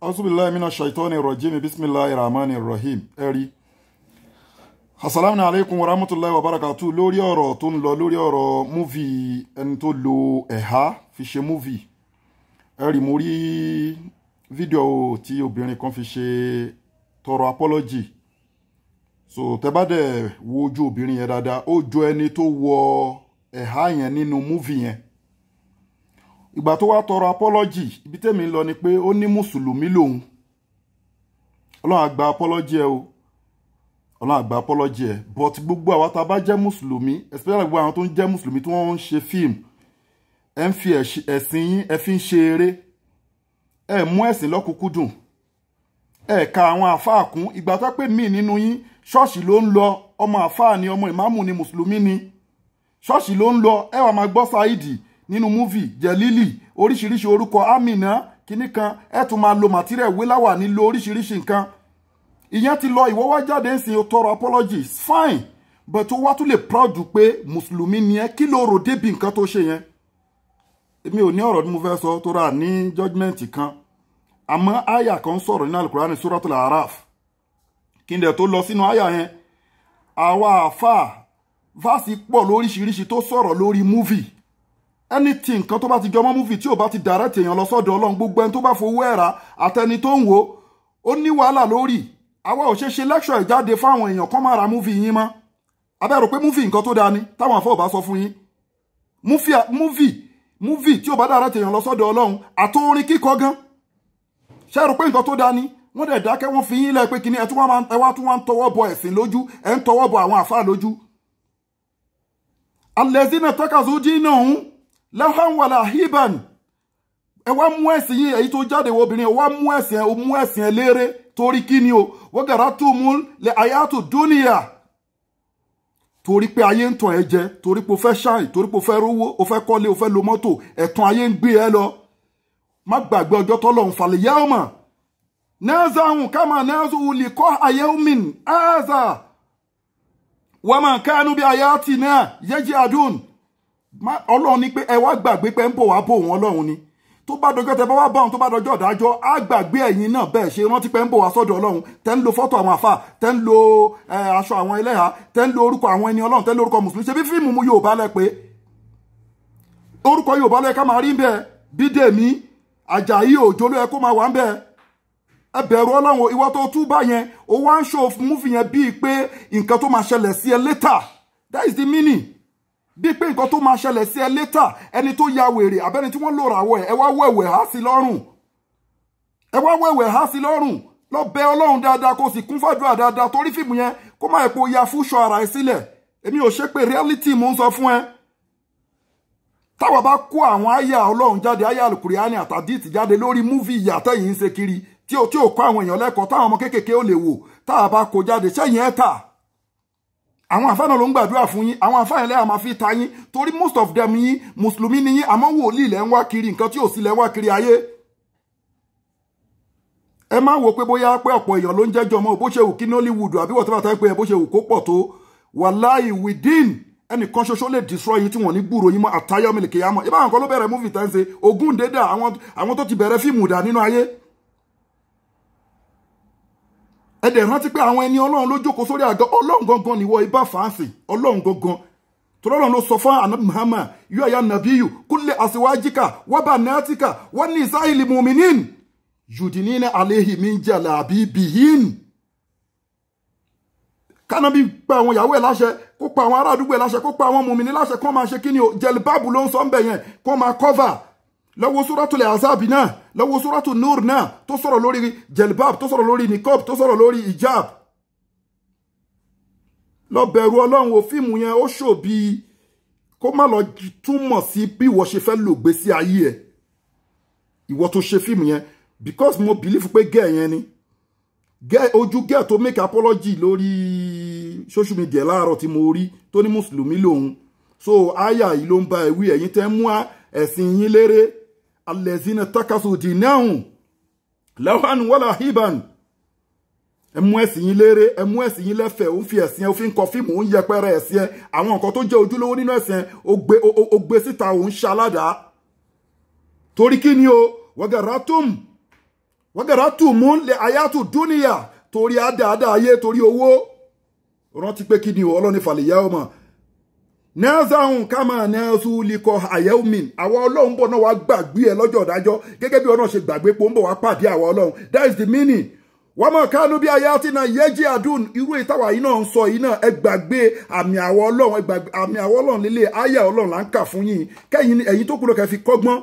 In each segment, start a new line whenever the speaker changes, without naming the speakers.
Auzubillahi minash shaitani rajim. Bismillahir rahmanir rahim. Ẹ̀rí. Assalamu alaikum wa rahmatullahi wa barakatuh. Lórí ọ̀rọ̀ tó ń lọ lórí ọ̀rọ̀ múvì ẹni tó lo ẹ̀há fi ṣe múvì. Ẹ̀rí mo rí fídíò tí obìnrin kan fi ṣe tọrọ apology. So tẹ́ bá dẹ̀ wo ojú obìnrin yẹn dáadáa, ó jọ ẹni tó wọ ẹ̀há yẹn nínú múvì yẹn. Ìgbà tó wá tọrọ apology, ibi tẹ́mi ń lọ ni pé ó ní mùsùlùmí lòun. Ọlọ́run á gba apology ẹ o. Ọlọ́run á gba apology ẹ. But gbogbo àwa tá bá jẹ́ mùsùlùmí, especially gbogbo àwọn tó ń jẹ́ mùsùlùmí tí wọ́n ń ṣe fíìmù, ẹ ń fi ẹ̀sìn yín ẹ fi ń ṣe eré. Ẹ mú ẹ̀sìn lọ́kùnkúndùn. Ẹ ka àwọn àfáà kún. Ìgbà tó pé mí nínú yín, ṣọ́ọ̀ṣì ló ń lọ, ọmọ àfáà ni, ọmọ ìmáàmù ni, mùsùlùmí ni. Ṣọ́ọ̀ṣì ló ń lọ, ẹ wá máa gbọ́ Saidi nínú múvì Jẹ̀lílì, oríṣiríṣi orúkọ Amina kíní kan, ẹ tún máa lo material wéláwà nílò oríṣiríṣi nǹkan. Ìyẹn ti lọ, ìwọ wá jáde ń sin o tọrọ apology, fine, but ó wá tún lè proud pé mùsùlùmí ni ẹ, kí ló rò débi nǹkan tó ṣe yẹn. Èmi ò ní ọ̀rọ̀ tí mo fẹ́ sọ tó rà ní judgment kan, àmọ́ àyà kan sọ̀rọ̀ nínú Al-Qur'an Suratul Araf. Kí n dẹ̀ tó lọ sínú àyà yẹn, àwa àfà fásì pọ̀ lóríṣiríṣi tó sọ̀rọ̀ lórí múvì. Anything kan tó bá ti jọmọ́ múfì tí ò bá ti direct èèyàn lọ sọ́dọ̀ Ọlọ́run, gbogbo ẹni tó bá fowó ẹ̀rà àtẹni tó ń wo ó ní wàhálà lórí. Àwa ò ṣe lecture ìjáde fáwọn èèyàn kan máa ra múfì yín mọ́. Abẹ́ rò pé múfì nǹkan tó dáa ni táwọn àfọ́ ò bá sọ fún yín. Múfì tí ò bá direct èèyàn lọ sọ́dọ̀ Ọlọ́run àtòrin kíkọ gan. Ṣé rò pé nǹkan tó dáa ni? Wọ́n dẹ̀ dákẹ́ wọ́n fi yín lẹ́ pé kíní ẹ wá tún wá ń tọwọ́ bọ ẹ̀sìn lójú, ẹ ń tọwọ́ bọ àwọn àfáà lójú. Allazina takazu dinahum lahan wala hiban. Ẹ wá mú ẹ̀sìn yín èyí tó jáde wo obìnrin, ẹ wá mú ẹ̀sìn ẹ léré torí kíni o, wa garatumul le ayatu dunya. Torí pé ayé ń tàn ẹ jẹ, torí pé o fẹ́ shine, torí pé o fẹ́ rówó, o fẹ́ kọ́lé, o fẹ́ lo mọ́tò, ẹ̀tàn ayé ń gbé ẹ lọ. Má gbàgbé ọjọ́ t'Ọlọ́run fal yawma nazahum kama nazu liqa yawmin hadha wa ma kanu bi ayatina yaj'adun. Ọlọ́run ní pé ẹ wá gbàgbé pé ń bọ̀ wá bò wọ́n Ọlọ́run ni. Tó bá dọjọ́ tẹ bá wá bá wọn, tó bá dọjọ́ ìdájọ́, á gbàgbé ẹ̀yin náà bẹ́ẹ̀ ṣe rántí pé ń bọ̀ wá sọ́dọ̀ Ọlọ́run. Tẹ́ ń lo fọ́tò àwọn àfà, tẹ́ ń lo aṣọ àwọn ẹlẹ́hà, tẹ́ ń lo orúkọ àwọn ẹni Ọlọ́run, tẹ́ ń lo orúkọ mùsùlùmí. Ṣé bí fíìmù mu Yorùbá lẹ pé orúkọ Yorùbá lẹ ká máa rí bẹ́ẹ̀, Bídèmí, Àjàyí, Òjó ló yẹ kó máa wà ń bẹ́ẹ̀. Ẹ bẹ̀rù Ọlọ́run, ìwọ tó tú bá yẹn, ó wá ń ṣò múfì yẹn bíi pé nǹkan tó máa ṣẹlẹ̀ sí ẹ later. That is the meaning. Bí pé nǹkan tó máa ṣẹlẹ̀ sí ẹ later, ẹni tó ya wèrè àbẹ́ni tí wọ́n lò ràwọ̀ ẹ̀, ẹ wá wẹ̀wẹ̀ há sí lọ́rùn. Ẹ wá wẹ̀wẹ̀ há sí lọ́rùn. Lọ bẹ Ọlọ́run dáadáa kó sì kún fàdúrà dáadáa torí fíìmù yẹn kó má yẹ kó ya fúnṣọ ara ẹ sílẹ̀. Èmi ò ṣe pé reality mo ń sọ fún ẹ. Táwa bá kó àwọn àyà Ọlọ́run jáde, àyà Al-Qur'ani àtàdìtì jáde lórí múfì ìyàtọ̀ yìí ń ṣe kiri tí ò kọ́ àwọn èèyàn lẹ́kọ̀ọ́ táwọn ọmọ kéékèèké ó lè wò, táwa bá kó jáde sẹ́yìn ẹ̀ tà. Àwọn àfáà náà ló ń gbàdúrà fún yín, àwọn àfáà yẹn lẹ́yà máa fi ta yín torí most of them yín mùsùlùmí ni yín, àmọ́ wòlíì lẹ́ ń wá kiri nǹkan tí ò sí lẹ́ ń wá kiri ayé. Ẹ má wò pé bóyá pé ọ̀pọ̀ èèyàn ló ń jẹ́jọ́ mọ́ bó ṣe wù kí Nollywood àbí wọ́n tó bá tẹ́ pé bó ṣe wù kó pọ̀ tó, wàláì within ẹnìkan ṣoṣo lè destroy yín tí wọ́n ní gbúrò yín mọ́ àtayọ́ mílìkì yá mọ́. Ìbá àwọn kan ló bẹ̀rẹ̀ múfì tẹ́ ń ṣe Ògúndédà, àwọn tó ti bẹ̀rẹ̀ fíìmù dà nínú ayé. Ẹ dẹ̀ rántí pé àwọn ẹni Ọlọ́run ló jókòó sórí àga Ọlọ́run gangan níwọ ibà fàánsì Ọlọ́run gangan. Torí Ọlọ́run ló sọ fún Ànábì Muhammad, yóò àyà nàbíyù kulli aswajika wa banatika wa nisa'il mu'minin yudinina alayhi min jalabibihin. Kánábì pa àwọn ìyàwó ẹ̀ láṣẹ, kó pa àwọn ará àdúgbò ẹ̀ láṣẹ, kó pa àwọn mùmínì láṣẹ kó máa ṣe kíni o, jẹ̀lìbáàbù ló ń sọ ń bẹ̀ yẹn, kó máa cover. Lọ́wọ́ Suratul Ahzab náà, lọ́wọ́ Suratul Nur náà tó sọ̀rọ̀ lórí jẹ̀lìbáàbù, tó sọ̀rọ̀ lórí nìkọ́b, tó sọ̀rọ̀ lórí hijab. Lọ bẹ̀rù Ọlọ́run, wo fíìmù yẹn ó ṣòbí kó má lọ túmọ̀ sí bí ìwọ ṣe fẹ́ lò gbé sí ayé ẹ̀. Ìwọ tó ṣe fíìmù yẹn, because mo believe pé gẹ́ yẹn ni. Ojú gẹ́ tó make apology lórí social media láàárọ̀ tí mo rí tó ní mùsùlùmí lòun. So àyà yìí ló ń bá ẹ̀wí ẹ̀yin tẹ́ mú ẹ̀sìn yín léré. Allazina takasu dinahum lahan wala hiban. Ẹ mú ẹ̀sìn yín léré, ẹ mú ẹ̀sìn yín lẹ́fẹ̀ẹ́, ó ń fi ẹ̀sìn ẹ, ó fi ń kọ fíìmù, ó ń yẹpẹrẹ ẹ̀sìn ẹ. Àwọn nǹkan tó jẹ́ ojúlówó nínú ẹ̀sìn ẹ, ó gbé síta, ó ń ṣaládàá. Torí kí ni o? Wagaratum wọ́gẹ̀rá tù mú lè àyàtù dúnìyà torí àdáadáa ayé torí owó rántí pé kí ni ọlọ́ni fàlẹ̀ yá ọmọ nẹ́ẹ̀sáhùn kámà nẹ́ẹ̀sù likọ̀ àyẹ́wùmí àwọn ọlọ́run bọ̀ náà wá gbàgbé ẹ lọ́jọ́ ìdájọ́ gẹ́gẹ́ bí ọlọ́run ṣe gbàgbé pé ó ń bọ̀ wá pàdé àwọn ọlọ́run that is the meaning wọ́n mọ̀ kánú bí ayé àti náà yẹ́jì àdùn irú ìtawà yìí náà ń sọ yìí náà ẹ gbàgbé àmì àwọn ọlọ́run ẹ gbàgbé àmì àwọn ọlọ́run lílé ayé ọlọ́run là ń kà fún yín kẹ́yìn ẹ̀yin tó kúrò kẹ́ fi kọ́gbọ́n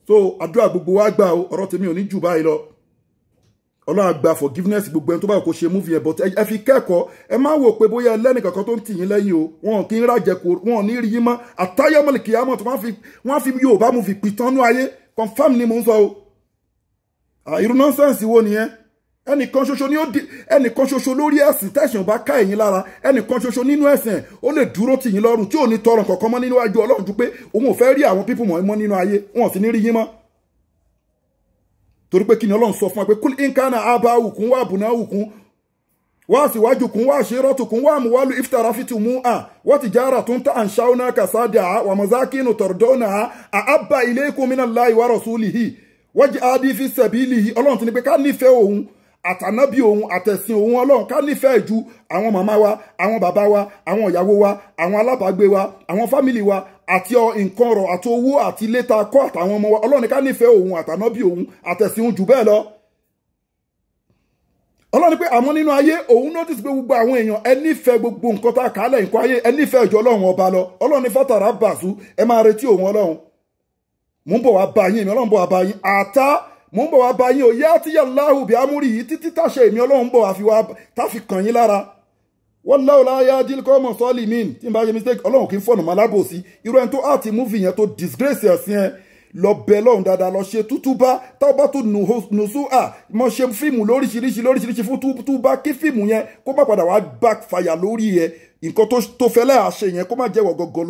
so àdúrà gbogbo wa gbà o ọ̀rọ̀ tèmi ò ní jù báyìí lọ ọlọ́run àgbà forgiveness gbogbo ẹni tó bá kó ṣe múfì ẹ̀ but ẹ fi kẹ́kọ̀ọ́ ẹ má wò pé bóyá ẹlẹ́nì kankan tó ń tì yín lẹ́yìn o wọn kì í rájẹkù wọn ò ní rí yín mọ́ àtayọ́mọ̀lì kìámọ̀ tó wọ́n fi Yorùbá múfì pìtánú ayé confam ni mò ń sọ o irú nọ́nsẹ̀nsì wo nìyẹn ẹnìkan ṣoṣo lórí ẹ̀sìn tẹ̀sán bá ká ẹ̀yin lára ẹnìkan ṣoṣo nínú ẹ̀sìn ó lè dúró tì yín lọ́rùn tí ò ní tọrọ kankan mọ́ nínú iwájú Ọlọ́run ju pé òun ò fẹ́ rí àwọn pípù mọ́ nínú ayé wọn ò sì ní rí yín mọ́ torí pé kí ni Ọlọ́run sọ fún wa pé kúl inkana aba'ukum wa abna'ukum wa azwajukum wa ashiratukum wa amwalu iftarafitumuha wa tijaratun ta'anshawna kasadaha wa masakinu tardawnaha ahabba ilaykum minallahi wa rasulihi waj'adi fi sabilihi Ọlọ́run ti ní pé ká nífẹ̀ẹ́ òun àtànábì òun àtẹ̀sìn òun Ọlọ́run ká nífẹ̀ẹ́ ju àwọn màmá wa àwọn bàbá wa àwọn ìyàwó wa àwọn alábàágbé wa àwọn fámìlì wa àti nǹkan ọ̀rọ̀ àti owó àti ilé ta kọ́ àtàwọn ọmọ wa Ọlọ́run ká nífẹ̀ẹ́ òun àtànábì òun àtẹ̀sìn òun jù bẹ́ẹ̀ lọ Ọlọ́run pé àmọ́ nínú ayé òun notice pé gbogbo àwọn èèyàn ẹ nífẹ̀ẹ́ gbogbo nǹkan tá a kà á lẹ̀ nǹkan ayé ẹ nífẹ̀ẹ́ ju Ọlọ́run ọba lọ Ọlọ́run ní fátàrà bàṣú ẹ máa retí òun Ọlọ́run mò ń bọ̀ wá bá yín èmi Ọlọ́run bọ̀ wá bá yín mò ń bọ̀ wá bá yín ò yá tí yàláhù bí amúrí yìí títí táṣẹ èmi Ọlọ́run bọ̀ wá táfi kàn yín lára wallahu la yahdil qawma zalimin tí n bá yẹ mistake Ọlọ́run kì í fọ̀nà málábòsí irú ẹni tó àti múfì yẹn tó disgrace ẹ̀sìn ẹ lọ bẹ lọ́hùn dáadáa lọ ṣe tútúbá táwọn tó nùsú mọ ṣe fíìmù lóríṣiríṣi fún tútúbá kí fíìmù yẹn kó má padà wá backfire lórí ẹ nǹkan tó fẹ́lẹ́ àṣẹ yẹn kó má jẹ́wọ́ gọ́gọ́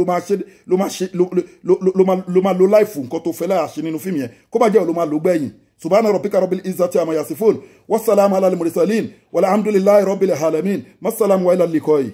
ló máa lo láìfù nǹkan tó fẹ́lẹ́ àṣẹ nínú fíìmù yẹn kó má jẹ́wọ́ ló máa lo gbẹ̀yìn subhana rabbika rabbil izzati amma yasifun wassalamu ala al mursalin walhamdulillahi rabbil alamin massalamu wa ila liqa'i.